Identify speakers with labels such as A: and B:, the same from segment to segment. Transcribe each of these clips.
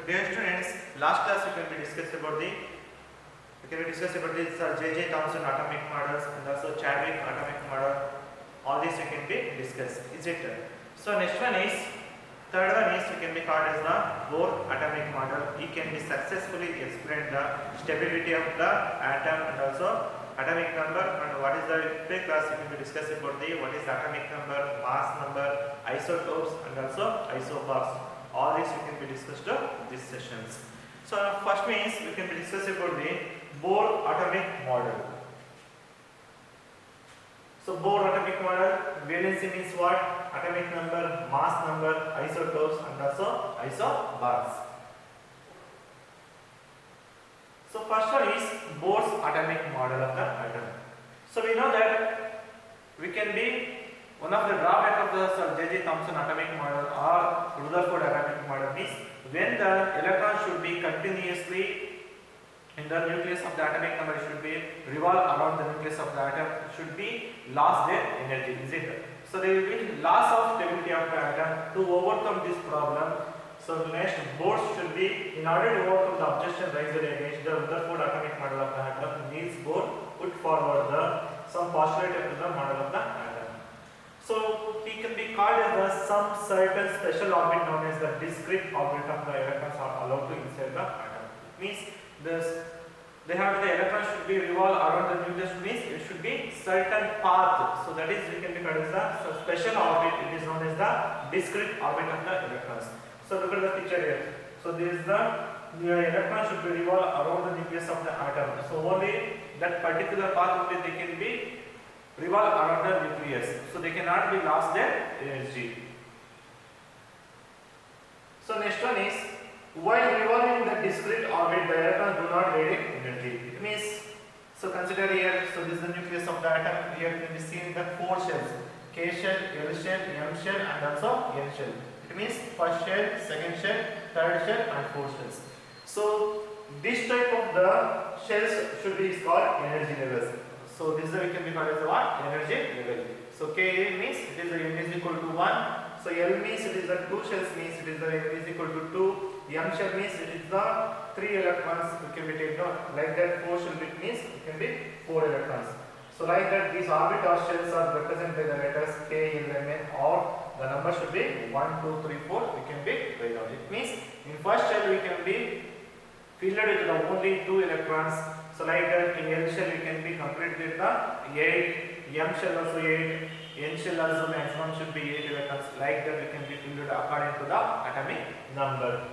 A: dear students, last class we can be discussed about the J.J. Thomson atomic models and also Chadwick atomic model. All these we can be discussed. Is it? So next one is third one is we can be called as the Bohr atomic model. It can be successfully explained the stability of the atom and also atomic number, and what is the pre-class we can be discussed about the what is the atomic number, mass number, isotopes and also isobars. All these we can be discussed in these sessions. So first means we can be discussed about the Bohr atomic model. So Bohr atomic model, valency means what? Atomic number, mass number, isotopes and also isobars. So first one is Bohr's atomic model of the atom. So we know that we can be one of the drawback of the J.J. Thomson atomic model or Rutherford atomic model is when the electron should be continuously in the nucleus of the atomic number, should be revolve around the nucleus of the atom, should be lost their energy, is it? So there will be loss of stability of the atom. To overcome this problem, so next Bohr should be, in order to overcome the objection raised against the Rutherford atomic model of the atom, Niels Bohr put forward some postulate to the model of the atom. So he can be called as some certain special orbit known as the discrete orbit of the electrons are allowed to inside the atom. Means this they have the electron should be revolve around the nucleus, means it should be certain path. So that is we can be called as the special orbit. It is known as the discrete orbit of the electrons. So look at the picture here. So this is the electron should be revolve around the nucleus of the atom. So only that particular path only they can be revolve around the nucleus. So they cannot be lost their energy. So next one is, while revolving the discrete orbit, the electrons do not radiate energy. It means, so consider here, so this is the nucleus of the atom. Here can be seen the four shells: K shell, L shell, M shell and also N shell. It means first shell, second shell, third shell and fourth shells. So this type of the shells should be called energy levels. So this we can be called as what? Energy level. So K means it is the N is equal to 1. So L means it is the 2 shells, means it is the N is equal to 2. M shell means it is the 3 electrons we can be taken out. Like that 4 shell bit means it can be 4 electrons. So like that these orbit or shells are represented by the letters K, L, M, N, or the number should be 1, 2, 3, 4. We can be write down. It means in first shell we can be filled with the only 2 electrons. So like that in L shell we can be complete with the 8, M shell also 8, N shell also maximum should be 8 electrons. Like that we can be filled according to the atomic number.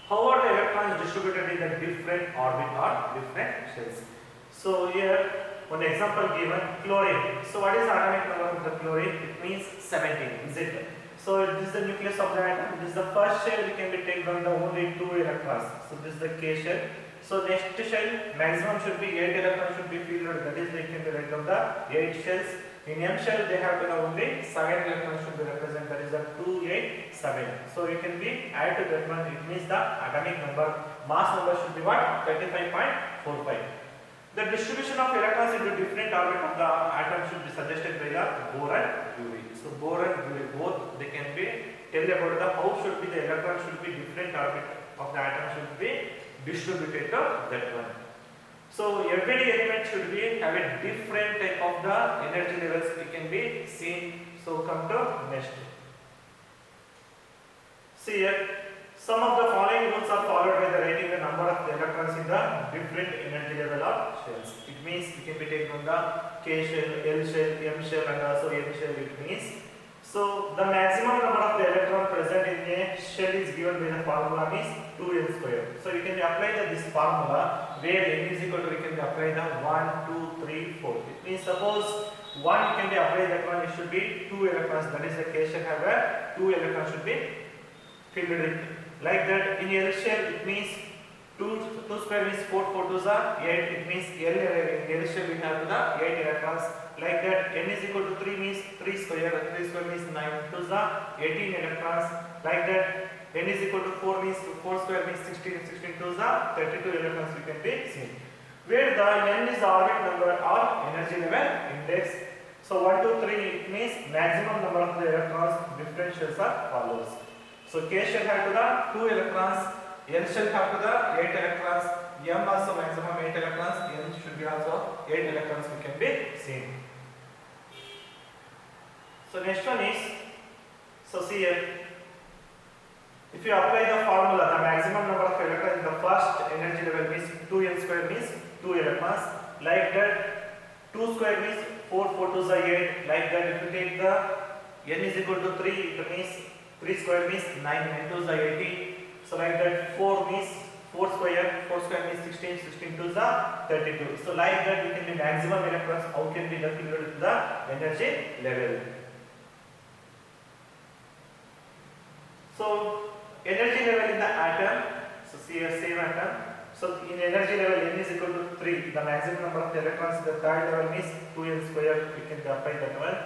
A: How are the electrons distributed in the different orbit or different shells? So here one example given, chlorine. So what is the atomic number of the chlorine? It means 17, is it? So this is the nucleus of the atom. This is the first shell we can be taken from the only 2 electrons. So this is the K shell. So next shell maximum should be 8 electrons should be filled. That is they can be write down the 8 shells. In M shell they have only 7 electrons should be represented. That is the 2, 8, 7. So you can be add to that one. It means the atomic number, mass number should be what? 35.45. The distribution of electrons into different orbit of the atom should be suggested by the Bohr and Urey. So Bohr and Urey both they can be tell about the how should be the electron should be different orbit of the atom should be distributed to that one. So every element should be have a different type of the energy levels it can be seen. So come to next. See here, some of the following rules are followed by the writing the number of the electrons in the different energy level of shells. It means we can be taken on the K shell, L shell, M shell and also N shell. It means so the maximum number of the electron present in a shell is given by the formula is 2n square. So you can apply this formula where n is equal to we can apply the 1, 2, 3, 4. It means suppose 1 you can be apply that one, it should be 2 electrons. That is the K shell have a 2 electrons should be filled in. Like that in L shell it means 2 square means 4, 4 2s are 8. It means L shell we have the 8 electrons. Like that n is equal to 3 means 3 square means 9 2s are 18 electrons. Like that n is equal to 4 means 4 square means 16 2s are 32 electrons we can be seen. Where the n is the orbit number or energy level index. So 1, 2, 3 it means maximum number of the electrons different shells are follows. So K shell have to the 2 electrons, L shell have to the 8 electrons, M also maximum 8 electrons, N should be also 8 electrons we can be seen. So next one is, so see here, if you apply the formula, the maximum number of electrons in the first energy level means 2n square means 2 electrons, like that 2 square means 4, 4 to the 8, like that if you take the n is equal to 3, it means 3 square means 9, 9 to the 18, so like that 4 means 4 square means 16, 16 to the 32. So like that we can be maximum electrons, how can be the filled to the energy level. So energy level in the atom, so see here same atom. So in energy level n is equal to 3, the maximum number of the electrons, the third level means 2n square, we can apply that one.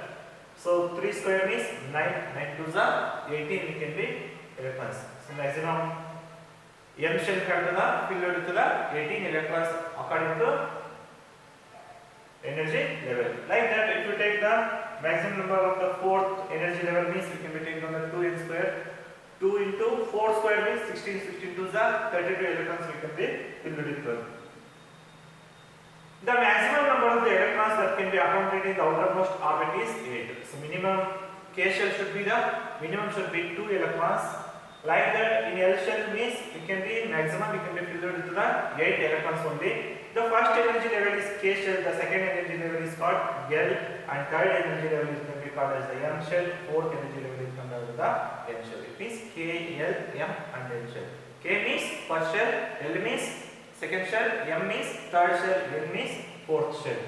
A: So 3 square means 9, 9 to the 18 we can be electrons. So maximum m shell have to the filled to the 18 electrons according to energy level. Like that if you take the maximum number of the fourth energy level means we can be taking on the 2n square. 2 into 4 square means 16, 16 to the 32 electrons we can be filled with. The maximum number of the electrons that can be accounted in the outermost orbit is 8. So minimum K shell should be the minimum should be 2 electrons. Like that in L shell means it can be maximum we can be filled with the 8 electrons only. The first energy level is K shell, the second energy level is called L, and third energy level is can be called as the M shell, fourth energy level is called as the N shell. It means K, L, M and N shell. K means first shell, L means second shell, M means third shell, N means fourth shell.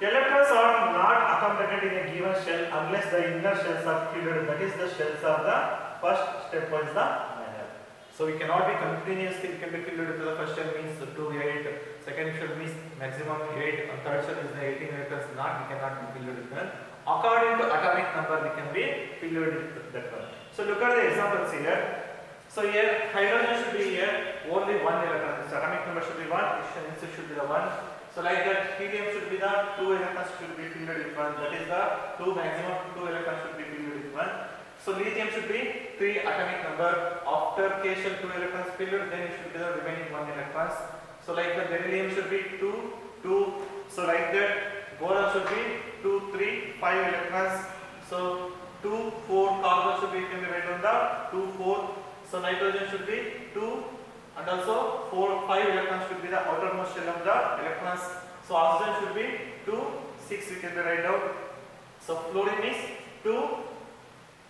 A: Electrons are not accommodated in a given shell unless the inner shells are filled, that is the shells are the first step is the manner. So we cannot be continuously, we can be filled to the first shell means 2, 8, second shell means maximum 8, and third shell is the 18 electrons, not, we cannot be filled with them. According to atomic number we can be filled with that one. So look at the examples here. So here hydrogen should be here only 1 electron, this atomic number should be 1, oxygen should be the 1. So like that helium should be the 2 electrons should be filled with 1, that is the 2 maximum 2 electrons should be filled with 1. So lithium should be 3 atomic number, after K shell 2 electrons filled, then it should be the remaining 1 electrons. So like the beryllium should be 2, 2, so like that boron should be 2, 3, 5 electrons. So 2, 4 carbon should be, can be written on the 2, 4. So nitrogen should be 2 and also 4, 5 electrons should be the outermost shell of the electrons. So oxygen should be 2, 6 we can be write down. So fluorine is 2,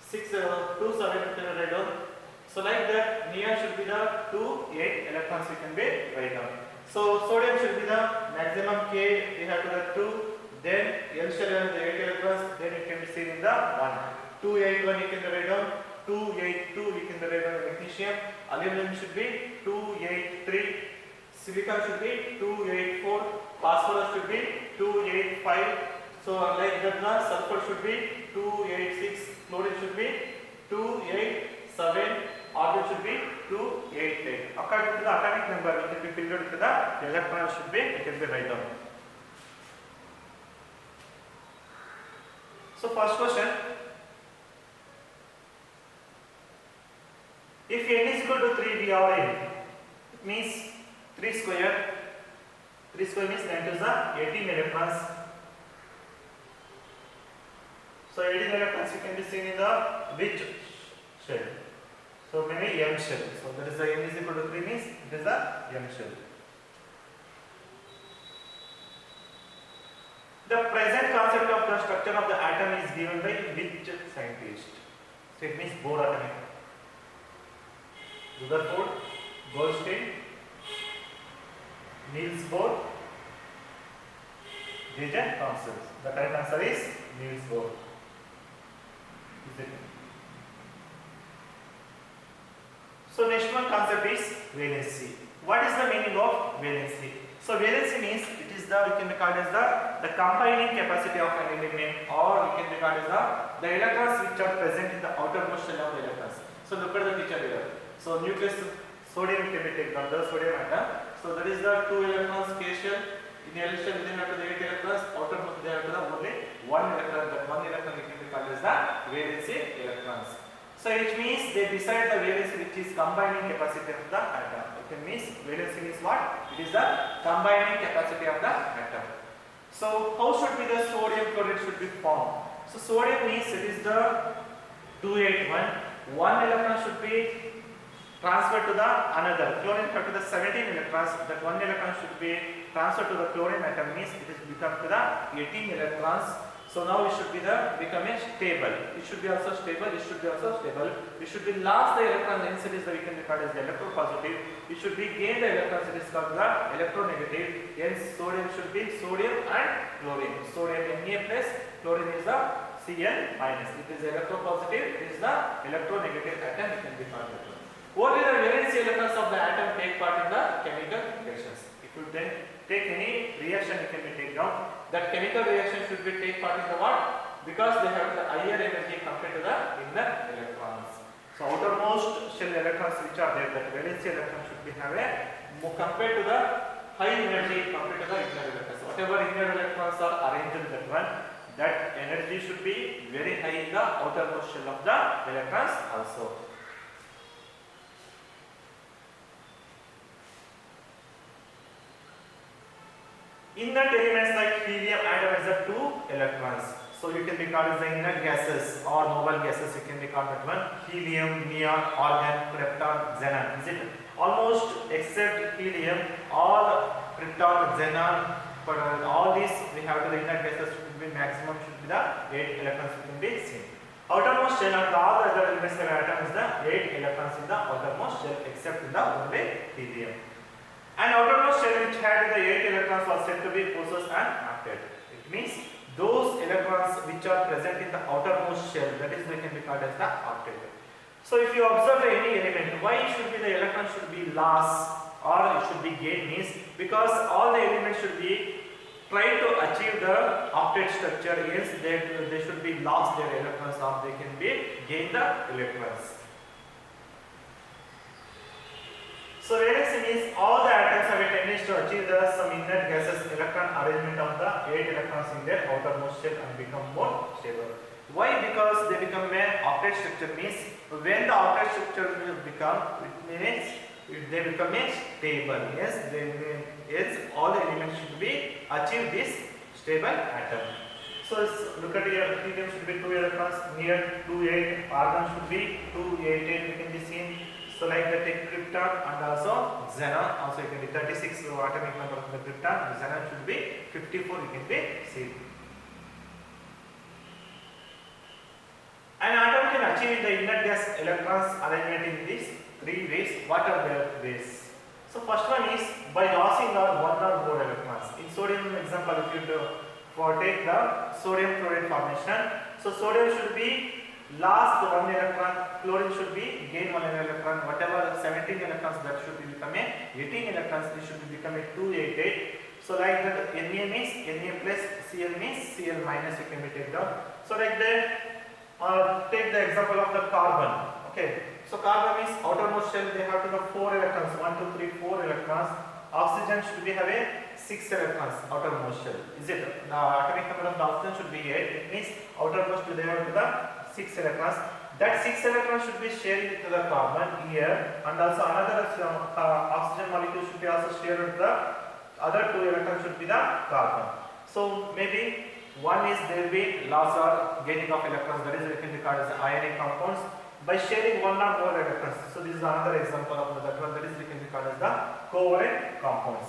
A: 6, 2, 7 we can be write down. So like that neon should be the 2, 8 electrons we can be write down. So sodium should be the maximum K, we have to the 2, then L shell has the 8 electrons, then it can be seen in the 1. 2, 8, 1 you can write down, 2, 8, 2 we can write down magnesium, aluminum should be 2, 8, 3, silicon should be 2, 8, 4, phosphorus should be 2, 8, 5, so like that the sulfur should be 2, 8, 6, chlorine should be 2, 8, 7, argon should be 2, 8, 8. According to the atomic number, it can be filled to the electron should be, it can be write down. So first question, if n is equal to 3, we have n, it means 3 square means 9 to the 18 electrons. So 18 electrons you can be seen in the which shell? So maybe M shell. So that is the n is equal to 3 means it is the M shell. The present concept of the structure of the atom is given by which scientist? So it means Bohr atomic. Rutherford, Goldstein, Niels Bohr, J.J. Thomson. The correct answer is Niels Bohr. Is it? So next one concept is valency. What is the meaning of valency? So valency means it is the, we can record as the combining capacity of an element, or we can record as the electrons which are present in the outermost shell of the electrons. So look at the picture here. So nucleus sodium can be taken on the sodium atom. So that is the 2 electrons K shell, In L shell they have to the 8 electrons, outermost they have to the only 1 electron. That 1 electron we can be called as the valency electrons. So it means they decide the valency which is combining capacity of the atom. It means valency means what? It is the combining capacity of the atom. So how should be the sodium chloride should be formed? So sodium means it is the 281. One electron should be transferred to the another. Chlorine have to the 17 electrons. That one electron should be transferred to the chlorine atom means it is become to the 18 electrons. So now it should be the become a stable. It should be also stable. It should be also stable. It should be lost the electron. Hence it is the we can record as the electropositive. It should be gain the electrons. It is called the electronegative. Hence sodium should be sodium and chlorine. Sodium Na plus, chlorine is the Cl minus. It is electropositive. It is the electronegative atom. It can be found. Only the valency electrons of the atom take part in the chemical reactions. If you then take any reaction, it can be taken down. That chemical reaction should be take part in the what? Because they have the higher energy compared to the inner electrons. So outermost shell electrons which are there, that valency electron should be have a compared to the high energy compared to the inner electrons. Whatever inner electrons are arranged in that one, that energy should be very high in the outermost shell of the electrons also. Inert elements like helium atom is the 2 electrons. So you can be called as the inert gases or noble gases. You can be called that one. Helium, neon, argon, krypton, xenon. Is it? Almost except helium, all krypton, xenon, but all these we have to the inert gases should be maximum should be the 8 electrons can be seen. Outermost shell and all the other elements of atom is the 8 electrons in the outermost shell except in the only helium. And outermost shell which had the 8 electrons was said to be possessed an octet. It means those electrons which are present in the outermost shell, that is they can be called as the octet. So if you observe any element, why should be the electron should be lost or it should be gained means because all the elements should be try to achieve the octet structure, else they should be lost their electrons or they can be gain the electrons. So valency means all the atoms have a tendency to achieve the some inert gases electron arrangement of the 8 electrons in their outermost shell and become more stable. Why? Because they become an octet structure means when the octet structure will become, it means they become a stable. Yes, all the elements should be achieve this stable atom. So look at here, helium should be 2 electrons, near 2 8, argon should be 2 8 8 we can be seen. So like the take krypton and also xenon, also it can be 36 atomic number of the krypton, xenon should be 54 you can be seen. An atom can achieve the inert gas electrons arrangement in these 3 ways. What are their ways? So first one is by losing or 1 or more electrons. In sodium example, if you do for take the sodium chloride formation, so sodium should be lost 1 electron, chlorine should be gain 1 electron, whatever 17 electrons that should be become a 18 electrons, it should become a 288. So like that Na means Na plus, Cl means Cl minus you can be take down. So like that take the example of the carbon. Okay, so carbon means outermost shell they have to the 4 electrons, 1 2 3 4 electrons. Oxygen should be have a 6 electrons outermost shell. Is it? The atomic number of the oxygen should be 8. It means outermost they have to the 6 electrons. That 6 electrons should be shared with the carbon here, and also another oxygen molecule should be also shared with the other 2 electrons should be the carbon. So maybe one is there will be loss or gaining of electrons, that is we can regard as ionic compounds by sharing 1 or more electrons. So this is another example of that one, that is we can regard as the covalent compounds.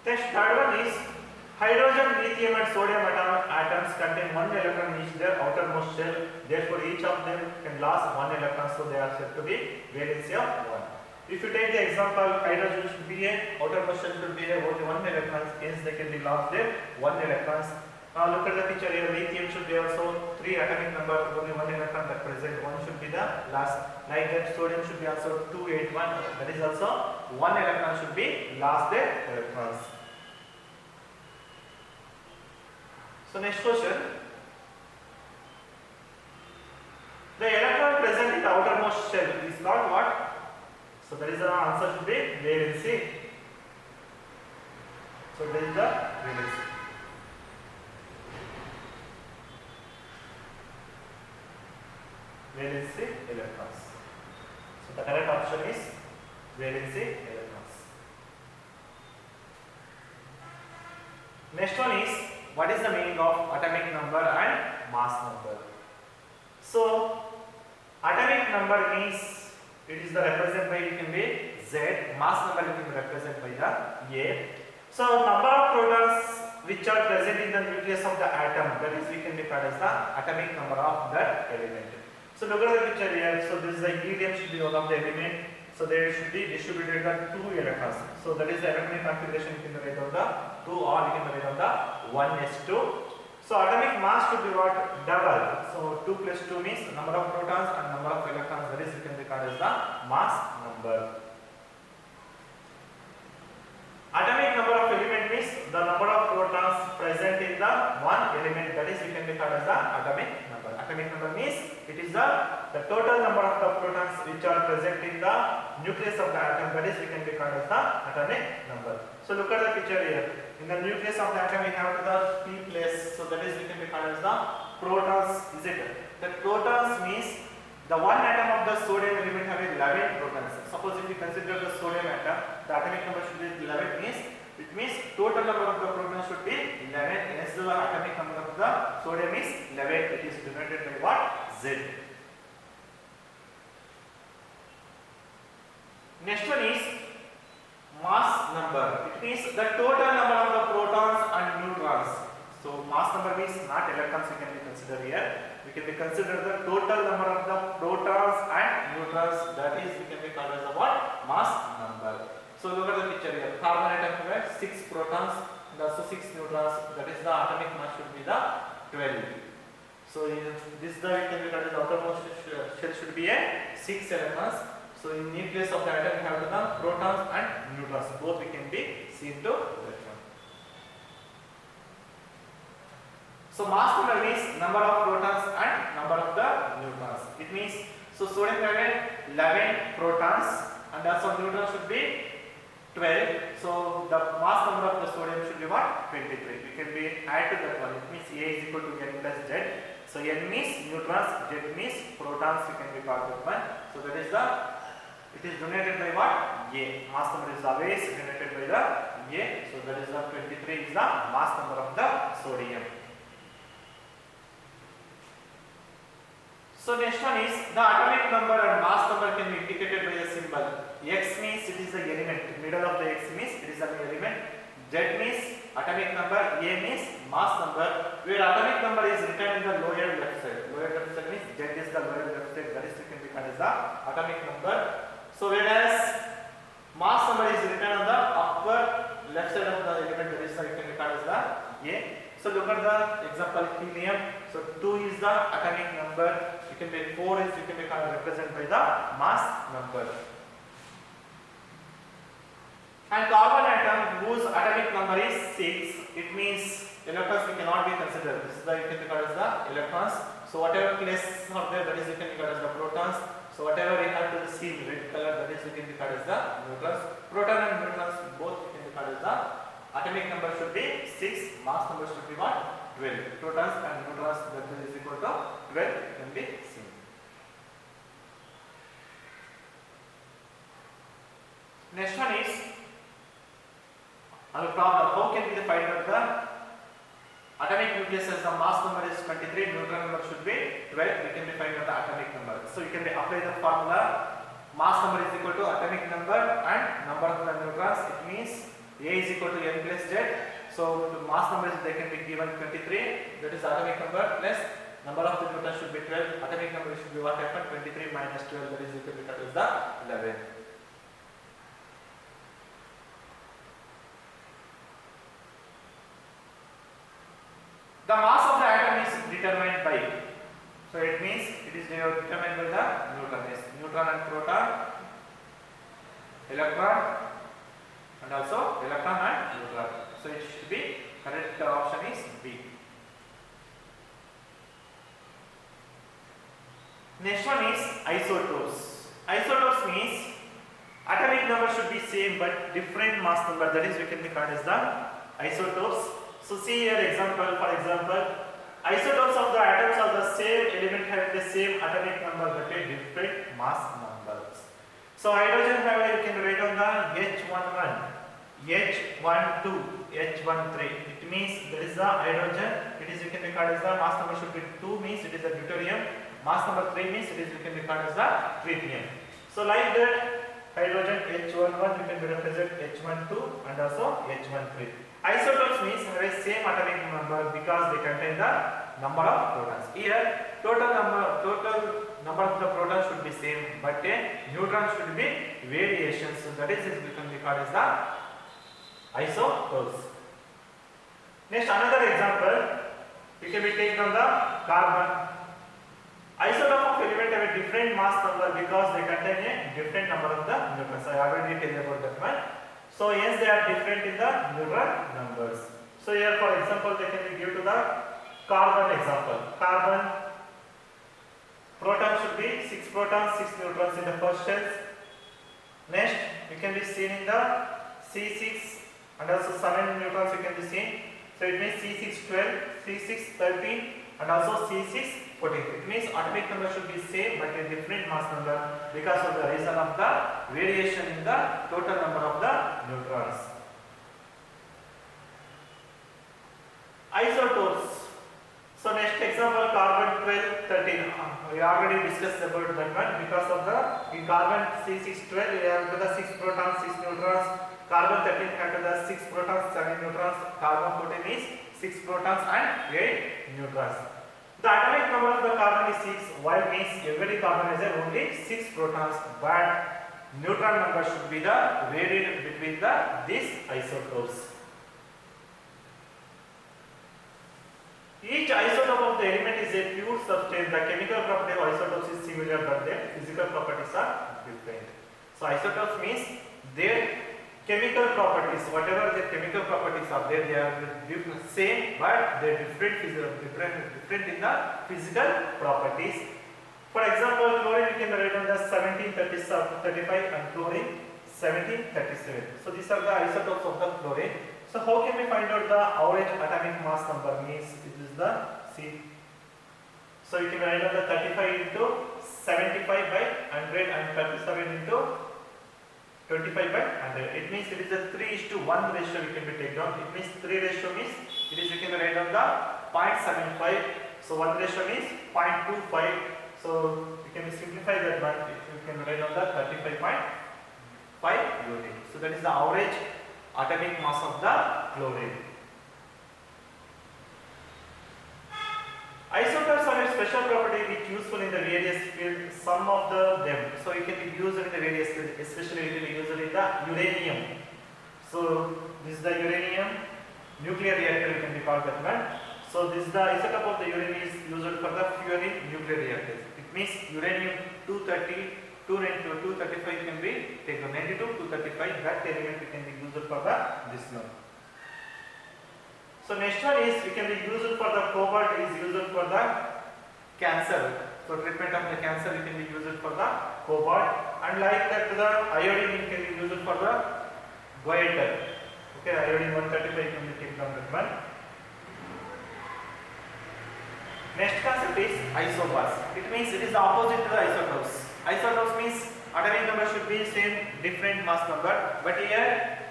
A: Next, third one is hydrogen, lithium and sodium atoms contain 1 electron each their outermost shell. Therefore, each of them can lose 1 electron, so they are said to be valency of 1. If you take the example, hydrogen should be a outermost shell should be a only 1 electron, hence they can be lost their 1 electrons. Now look at the picture here. Lithium should be also 3 atomic number, only 1 electron that present. 1 should be the last. Like that, sodium should be also 281. That is also 1 electron should be lost their electrons. So next question. The electron present in the outermost shell is called what? So that is the answer should be valency. So this is the valency. Valency electrons. So the correct option is valency electrons. Next one is, what is the meaning of atomic number and mass number? So atomic number means it is the represented by, it can be Z, mass number it can be represented by the A. So number of protons which are present in the nucleus of the atom, that is we can be called as the atomic number of that element. So look at the picture here. So this is the helium should be one of the element. So there should be distributed the 2 electrons. So that is the electronic configuration you can write on the 2, or you can write on the 1s2. So atomic mass should be what? Double. So 2 plus 2 means number of protons and number of electrons, that is you can be called as the mass number. Atomic number of element means the number of protons present in the one element, that is you can be called as the atomic number. Atomic number means it is the total number of the protons which are present in the nucleus of the atom, that is we can be called as the atomic number. So look at the picture here. In the nucleus of the atom we have the p place, so that is we can be called as the protons. Is it? The protons means the one atom of the sodium element have 11 protons. Suppose if we consider the sodium atom, the atomic number should be 11, means it means total number of the protons should be 11. Hence the atomic number of the sodium is 11. It is denoted by what? Z. Next one is mass number. It means the total number of the protons and neutrons. So mass number means not electrons we can be considered here. We can be considered the total number of the protons and neutrons, that is we can be called as the what? Mass number. So look at the picture here. Carbon atom has 6 protons and also 6 neutrons, that is the atomic mass should be the 12. So in this the we can be called as the outermost shell should be a 6 electrons. So in nucleus of the atom we have the protons and neutrons, both we can be seen to electron. So mass number means number of protons and number of the neutrons. It means, so sodium have 11 protons and also neutrons should be 12. So the mass number of the sodium should be what? 23. We can be add to that one. It means A is equal to N plus Z. So N means neutrons, Z means protons. We can be called that one. So that is the, it is denoted by what? A. Mass number is always denoted by the A. So that is the 23 is the mass number of the sodium. So next one is the atomic number and mass number can be indicated by the symbol. X means it is the element. Middle of the X means it is the element. Z means atomic number. A means mass number. Where atomic number is written in the lower left side. Lower left side means Z is the lower left side. That is can be called as the atomic number. So whereas mass number is written on the upper left side of the element, that is can be called as the A. So look at the example helium. So 2 is the atomic number. You can be 4 is you can be represented by the mass number. And carbon atom whose atomic number is 6, it means electrons we cannot be considered. This is the you can be called as the electrons. So whatever place are there, that is you can be called as the protons. So whatever we have to see in red color, that is you can be called as the neutrons. Proton and neutrons both you can be called as the atomic number should be 6, mass number should be what? 12. Protons and neutrons, that is equal to 12 can be seen. Next one is another problem. How can we find out the atomic nucleus as the mass number is 23, neutron number should be 12. We can be find out the atomic number. So you can be apply the formula. Mass number is equal to atomic number and number of the neutrons. It means A is equal to N plus Z. So the mass number is they can be given 23. That is atomic number plus number of the neutrons should be 12. Atomic number should be what happened? 23 minus 12. That is equal to the 11. The mass of the atom is determined by, so it means it is determined by the neutron. Yes, neutron and proton, electron, and also electron and neutron. So it should be correct option is B. Next one is isotopes. Isotopes means atomic number should be same but different mass number. That is we can be called as the isotopes. So see here example, for example, isotopes of the atoms of the same element having the same atomic number but a different mass numbers. So hydrogen have, you can write on the H11, H12, H13. It means there is the hydrogen. It is you can record as the mass number should be 2 means it is the deuterium. Mass number 3 means it is you can record as the tritium. So like that, hydrogen H11 you can represent H12 and also H13. Isotopes means have a same atomic number because they contain the number of protons. Here total number of the protons should be same, but a neutron should be variations. So that is we can record as the isotopes. Next another example, we can be taken on the carbon. Isotope of element have a different mass number because they contain a different number of the neutrons. I already tell you about that one. So yes, they are different in the neutron numbers. So here for example they can be given to the carbon example. Carbon proton should be 6 protons, 6 neutrons in the first shells. Next you can be seen in the C6 and also 7 neutrons you can be seen. So it means C6 12, C6 13 and also C6 14. It means atomic number should be same but a different mass number because of the reason of the variation in the total number of the neutrons. Isotopes. So next example, carbon 12, 13. We already discussed about that one because of the in carbon C612 we have the 6 protons, 6 neutrons. Carbon 13 have the 6 protons, 7 neutrons. Carbon 14 is 6 protons and 8 neutrons. The atomic number of the carbon is 6, while means every carbon has only 6 protons, but neutron number should be the varied between these isotopes. Each isotope of the element is a pure substance. The chemical property of isotopes is similar, but their physical properties are different. So isotopes means their chemical properties, whatever the chemical properties are there, they are same, but they are different in the physical properties. For example, chlorine we can write on the 1735 and chlorine 1737. So these are the isotopes of the chlorine. So how can we find out the average atomic mass number? Means it is the C. So you can write on the 35 into 75 by 100 and 37 into 25 by 100. It means it is a 3:1 ratio we can be taken down. It means 3 ratio means it is you can write on the 0.75. So 1 ratio means 0.25. So you can simplify that one. You can write on the 35.5 unit. So that is the average atomic mass of the chlorine. Isotopes are a special property which useful in the various fields, some of them. So you can use it in the various fields, especially you can use it in the uranium. So this is the uranium nuclear reactor, you can be called that one. So this is the isotope of the uranium is used for the fueling nuclear reactors. It means uranium 230, 292, 235 can be taken. 92, 235, that element can be used for this one. So next one is we can be used for the cobalt is used for the cancer. So treatment of the cancer we can be used for the cobalt, and like that the iodine can be used for the goiter. Okay, iodine 135 can be taken from that one. Next concept is isobars. It means it is the opposite to the isotopes. Isotopes means atomic number should be same, different mass number, but here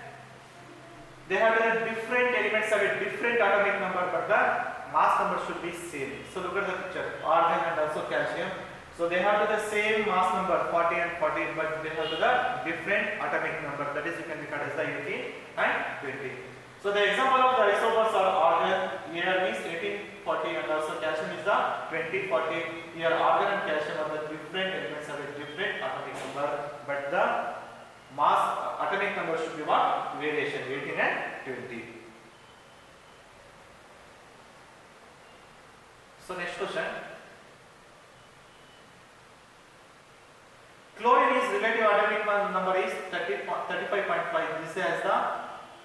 A: they have the different elements have a different atomic number, but the mass number should be same. So look at the picture, argon and also calcium. So they have the same mass number 40 and 40, but they have the different atomic number. That is you can record as the 18 and 20. So the example of the isobars are argon. Here means 18, 40 and also calcium is the 20, 40. Here argon and calcium are the different elements have a different atomic number, but the mass atomic number should be what? Variation 18 and 20. So next question. Chlorine is relative atomic number is 35.5.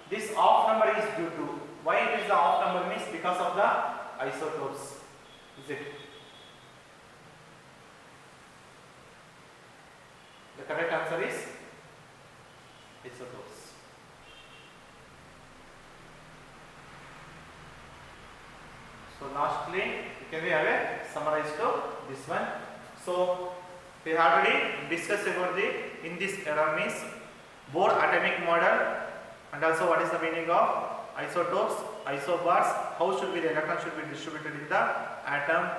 A: This off number is due to. Why it is the off number means because of the isotopes. Is it? The correct answer is isotopes. lastly, can we have a summarize to this one? So we already discussed about the in this era means Bohr atomic model, and also what is the meaning of isotopes, isobars, how should be the electron should be distributed in the atom.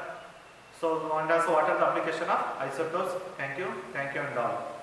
A: So and also what are the application of isotopes. Thank you and all.